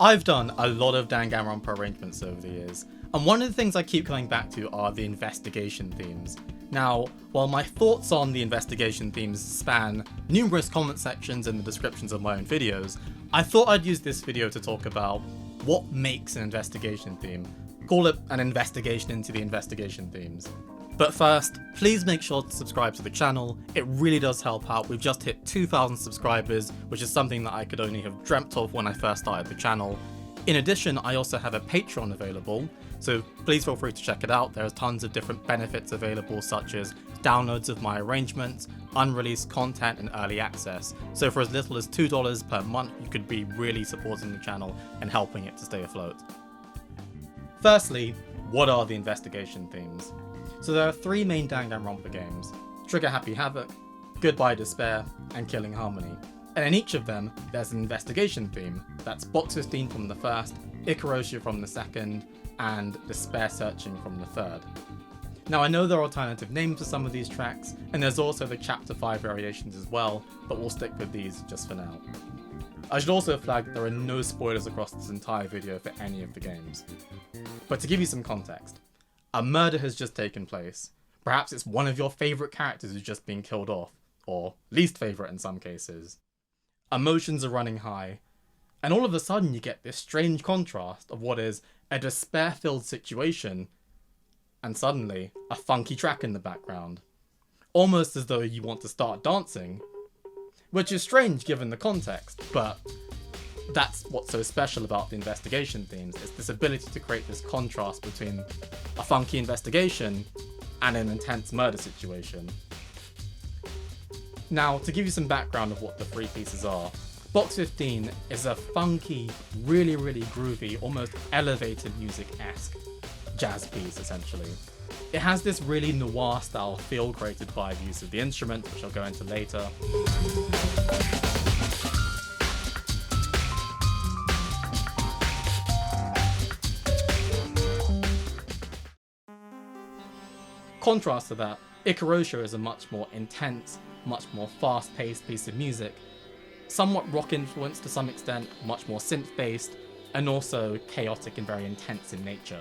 I've done a lot of Danganronpa arrangements over the years, and one of the things I keep coming back to are the investigation themes. Now, while my thoughts on the investigation themes span numerous comment sections and the descriptions of my own videos, I thought I'd use this video to talk about what makes an investigation theme. Call it an investigation into the investigation themes. But first, please make sure to subscribe to the channel. It really does help out. We've just hit 2,000 subscribers, which is something that I could only have dreamt of when I first started the channel. In addition, I also have a Patreon available, so please feel free to check it out. There are tons of different benefits available, such as downloads of my arrangements, unreleased content, and early access. So for as little as $2 per month, you could be really supporting the channel and helping it to stay afloat. Firstly, what are the investigation themes? So there are three main Danganronpa games: Trigger Happy Havoc, Goodbye Despair, and Killing Harmony. And in each of them, there's an investigation theme. That's Box 15 from the first, Ikoroshia from the second, and Despair Searching from the third. Now I know there are alternative names for some of these tracks, and there's also the Chapter 5 variations as well, but we'll stick with these just for now. I should also flag that there are no spoilers across this entire video for any of the games. But to give you some context, a murder has just taken place. Perhaps it's one of your favourite characters who's just been killed off, or least favourite in some cases. Emotions are running high, and all of a sudden you get this strange contrast of what is a despair-filled situation, and suddenly a funky track in the background. Almost as though you want to start dancing, which is strange given the context, but that's what's so special about the investigation themes. It's this ability to create this contrast between a funky investigation and an intense murder situation. Now, to give you some background of what the three pieces are, Box 15 is a funky, really groovy, almost elevated music-esque jazz piece, essentially. It has this really noir-style feel created by the use of the instruments, which I'll go into later. Contrast to that, Ikoroshia is a much more intense, much more fast-paced piece of music, somewhat rock-influenced to some extent, much more synth-based, and also chaotic and very intense in nature.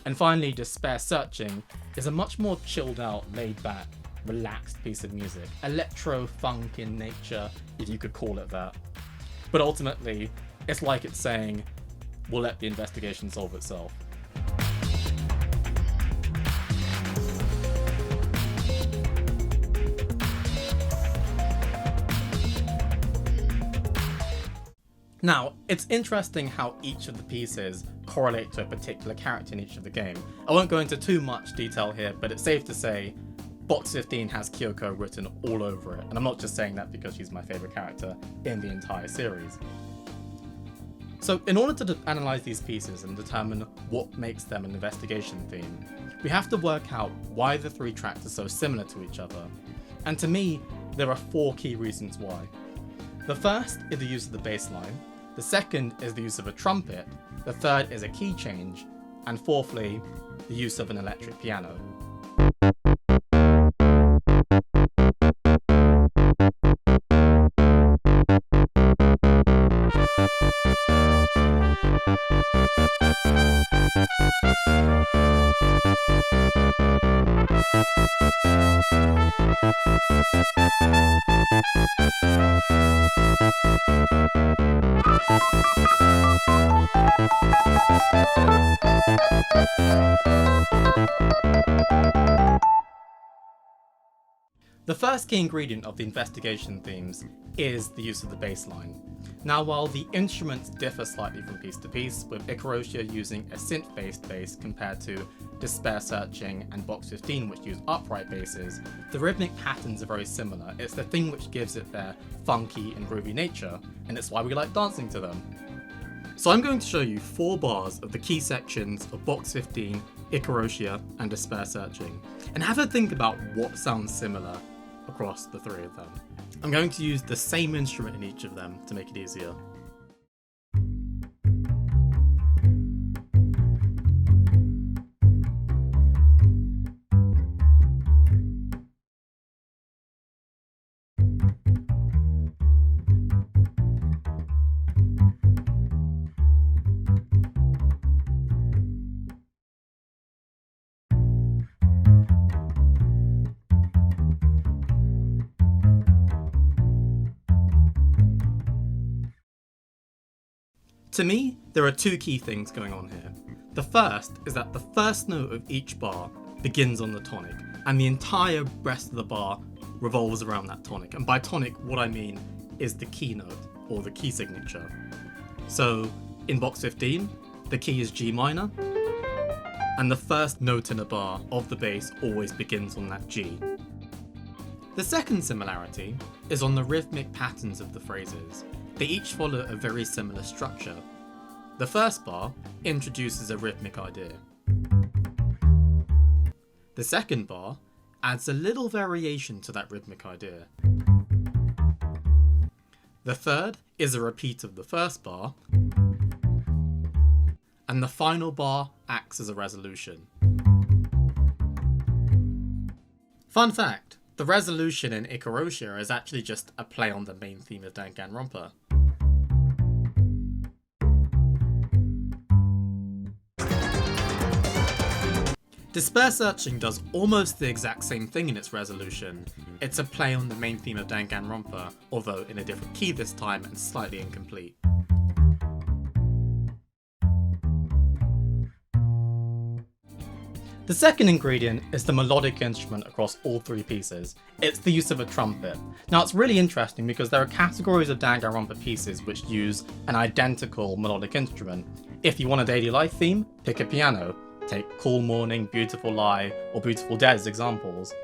And finally, Despair Searching is a much more chilled out, laid back, relaxed piece of music. Electro-funk in nature, if you could call it that. But ultimately, it's like it's saying, we'll let the investigation solve itself. Now, it's interesting how each of the pieces correlate to a particular character in each of the game. I won't go into too much detail here, but it's safe to say Box 15 has Kyoko written all over it, and I'm not just saying that because she's my favourite character in the entire series. So in order to analyse these pieces and determine what makes them an investigation theme, we have to work out why the three tracks are so similar to each other. And to me, there are four key reasons why. The first is the use of the bass line, the second is the use of a trumpet, the third is a key change, and fourthly, the use of an electric piano. The first key ingredient of the investigation themes is the use of the bass line. Now, while the instruments differ slightly from piece to piece, with Ikoroshia using a synth-based bass compared to Despair Searching and Box 15 which use upright basses, the rhythmic patterns are very similar. It's the thing which gives it their funky and groovy nature, and it's why we like dancing to them. So I'm going to show you 4 bars of the key sections of Box 15, Ikoroshia, and Despair Searching, and have a think about what sounds similar across the three of them. I'm going to use the same instrument in each of them to make it easier. To me, there are two key things going on here. The first is that the first note of each bar begins on the tonic, and the entire rest of the bar revolves around that tonic. And by tonic, what I mean is the key note, or the key signature. So, in box 15, the key is G minor, and the first note in a bar of the bass always begins on that G. The second similarity is on the rhythmic patterns of the phrases. They each follow a very similar structure. The first bar introduces a rhythmic idea. The second bar adds a little variation to that rhythmic idea. The third is a repeat of the first bar, and the final bar acts as a resolution. Fun fact, the resolution in Ikoroshia is actually just a play on the main theme of Danganronpa. Disperse Searching does almost the exact same thing in its resolution. It's a play on the main theme of Danganronpa, although in a different key this time and slightly incomplete. The second ingredient is the melodic instrument across all three pieces. It's the use of a trumpet. Now it's really interesting because there are categories of Danganronpa pieces which use an identical melodic instrument. If you want a daily life theme, pick a piano. Take Cool Morning, Beautiful Lie, or Beautiful Dead as examples.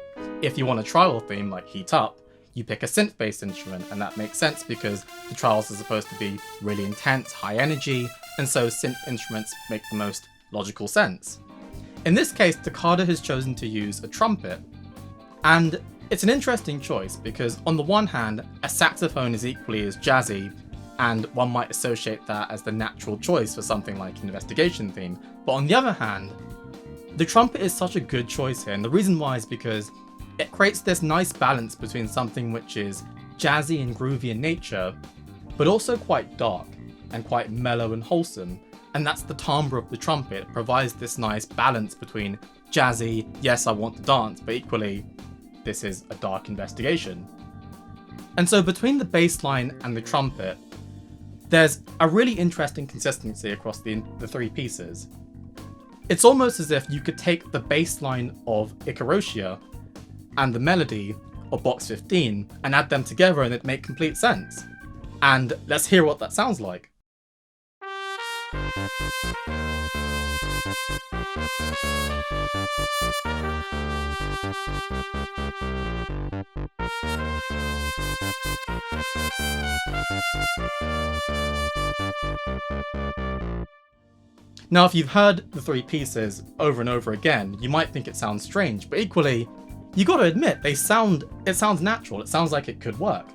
If you want a trial theme like Heat Up, you pick a synth-based instrument, and that makes sense because the trials are supposed to be really intense, high energy, and so synth instruments make the most logical sense. In this case, Takada has chosen to use a trumpet, and it's an interesting choice because on the one hand, a saxophone is equally as jazzy, and one might associate that as the natural choice for something like an investigation theme. But on the other hand, the trumpet is such a good choice here, and the reason why is because it creates this nice balance between something which is jazzy and groovy in nature, but also quite dark and quite mellow and wholesome. And that's the timbre of the trumpet. It provides this nice balance between jazzy, yes I want to dance, but equally, this is a dark investigation. And so between the bass line and the trumpet, there's a really interesting consistency across the three pieces. It's almost as if you could take the bass line of Ikoroshia and the melody of box 15 and add them together and it'd make complete sense. And let's hear what that sounds like. Now, if you've heard the three pieces over and over again, you might think it sounds strange, but equally, you gotta admit, it sounds natural, it sounds like it could work.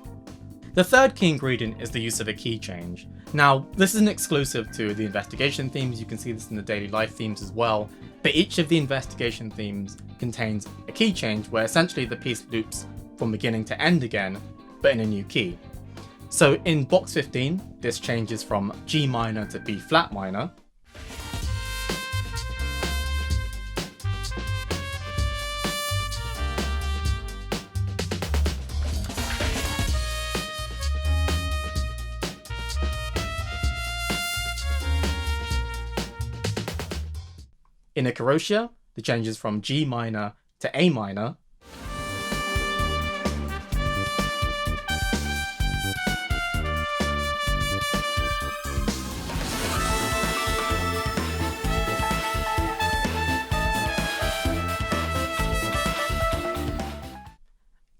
The third key ingredient is the use of a key change. Now, this isn't exclusive to the investigation themes, you can see this in the daily life themes as well, but each of the investigation themes contains a key change where essentially the piece loops from beginning to end again, but in a new key. So in box 15, this changes from G minor to B flat minor. In Ikoroshia, the changes from G minor to A minor.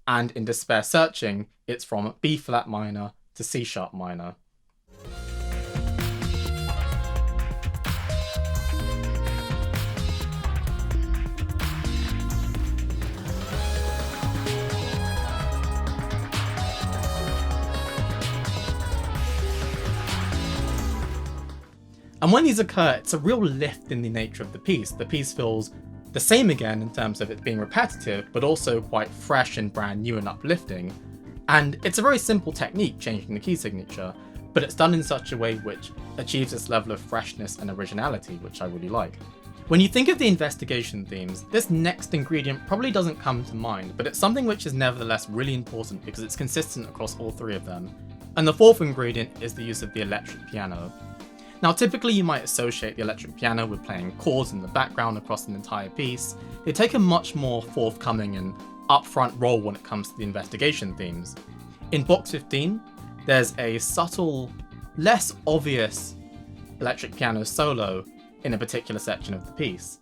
And in Disperse Searching, it's from B flat minor to C sharp minor. And when these occur, it's a real lift in the nature of the piece. The piece feels the same again in terms of it being repetitive, but also quite fresh and brand new and uplifting. And it's a very simple technique, changing the key signature, but it's done in such a way which achieves this level of freshness and originality, which I really like. When you think of the investigation themes, this next ingredient probably doesn't come to mind, but it's something which is nevertheless really important because it's consistent across all three of them. And the fourth ingredient is the use of the electric piano. Now typically you might associate the electric piano with playing chords in the background across an entire piece. They take a much more forthcoming and upfront role when it comes to the investigation themes. In Box 15, there's a subtle, less obvious electric piano solo in a particular section of the piece.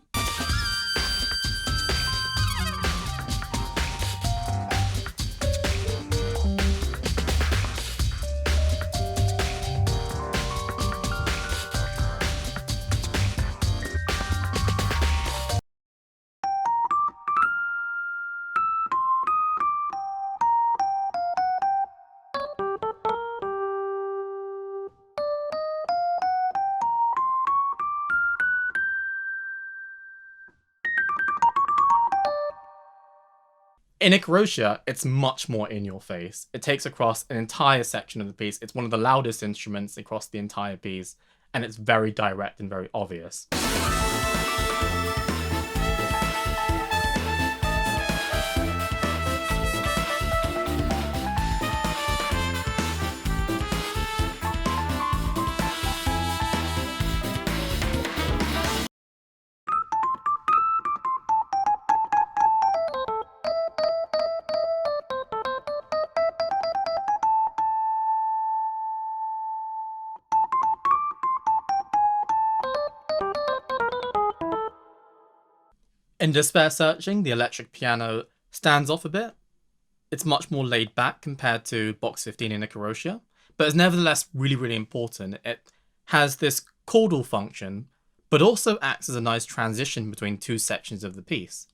In Ikoroshia, it's much more in your face. It takes across an entire section of the piece. It's one of the loudest instruments across the entire piece, and it's very direct and very obvious. In Despair Searching, the electric piano stands off a bit. It's much more laid back compared to Box 15 in Ikoroshia, but it's nevertheless really important. It has this chordal function, but also acts as a nice transition between two sections of the piece.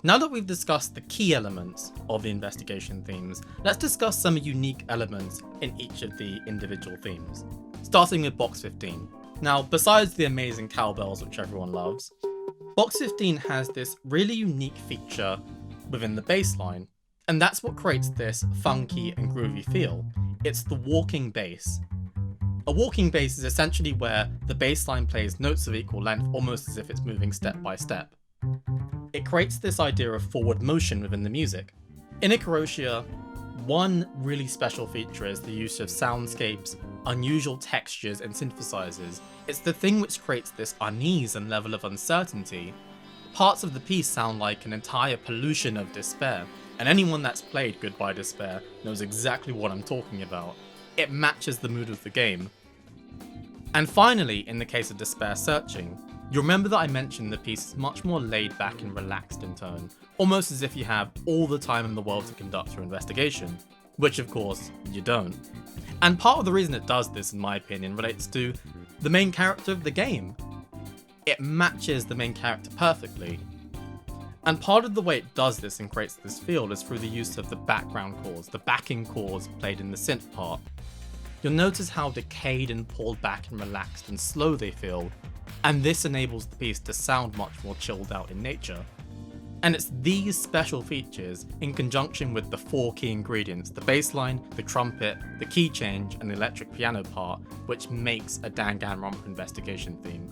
Now that we've discussed the key elements of the investigation themes, let's discuss some unique elements in each of the individual themes. Starting with Box 15. Now, besides the amazing cowbells which everyone loves, Box 15 has this really unique feature within the bass line, and that's what creates this funky and groovy feel. It's the walking bass. A walking bass is essentially where the bass line plays notes of equal length almost as if it's moving step by step. It creates this idea of forward motion within the music. In Ikoroshia, one really special feature is the use of soundscapes, unusual textures and synthesizers. It's the thing which creates this unease and level of uncertainty. Parts of the piece sound like an entire pollution of despair, and anyone that's played Goodbye Despair knows exactly what I'm talking about. It matches the mood of the game. And finally, in the case of Despair Searching, you remember that I mentioned the piece is much more laid back and relaxed in tone, almost as if you have all the time in the world to conduct your investigation, which of course you don't. And part of the reason it does this, in my opinion, relates to the main character of the game. It matches the main character perfectly. And part of the way it does this and creates this feel is through the use of the background chords, the backing chords played in the synth part. You'll notice how decayed and pulled back and relaxed and slow they feel, and this enables the piece to sound much more chilled out in nature. And it's these special features, in conjunction with the four key ingredients, the bass line, the trumpet, the key change, and the electric piano part, which makes a Danganronpa investigation theme.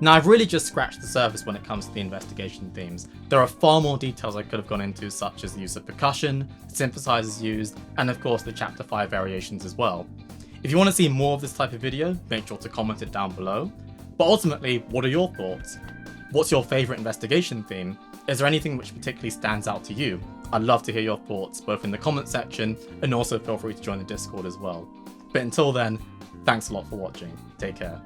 Now, I've really just scratched the surface when it comes to the investigation themes. There are far more details I could have gone into, such as the use of percussion, synthesizers used, and of course the Chapter 5 variations as well. If you want to see more of this type of video, make sure to comment it down below. But ultimately, what are your thoughts? What's your favourite investigation theme? Is there anything which particularly stands out to you? I'd love to hear your thoughts, both in the comment section, and also feel free to join the Discord as well. But until then, thanks a lot for watching. Take care.